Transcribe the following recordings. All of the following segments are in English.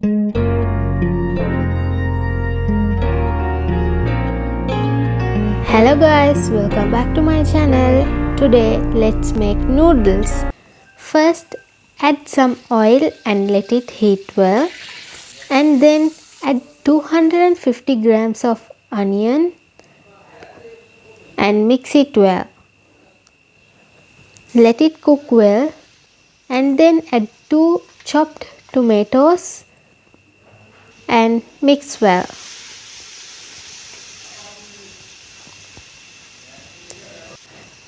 Hello guys, welcome back to my channel. Today let's make noodles. First add some oil and let it heat well, and then add 250 grams of onion and mix it well. Let it cook well and then add 2 chopped tomatoes and mix well.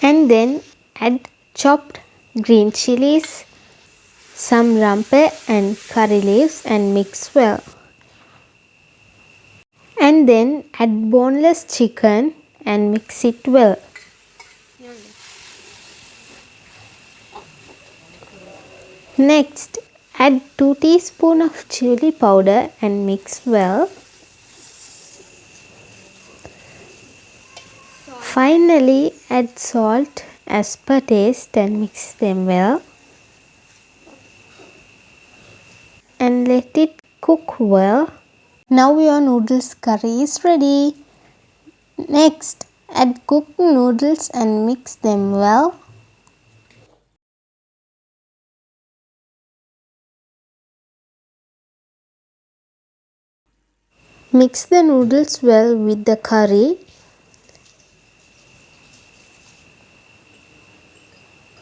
And then add chopped green chilies, some rampe and curry leaves and mix well. And then add boneless chicken and mix it well. Next, add 2 teaspoons of chili powder and mix well. Finally, add salt as per taste and mix them well. And let it cook well. Now your noodles curry is ready. Next, add cooked noodles and mix them well. Mix the noodles well with the curry.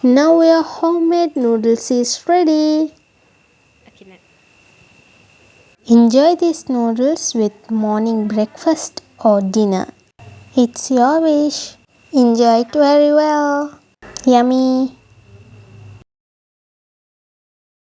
Now your homemade noodles is ready. Enjoy these noodles with morning breakfast or dinner. It's your wish. Enjoy it very well. Yummy.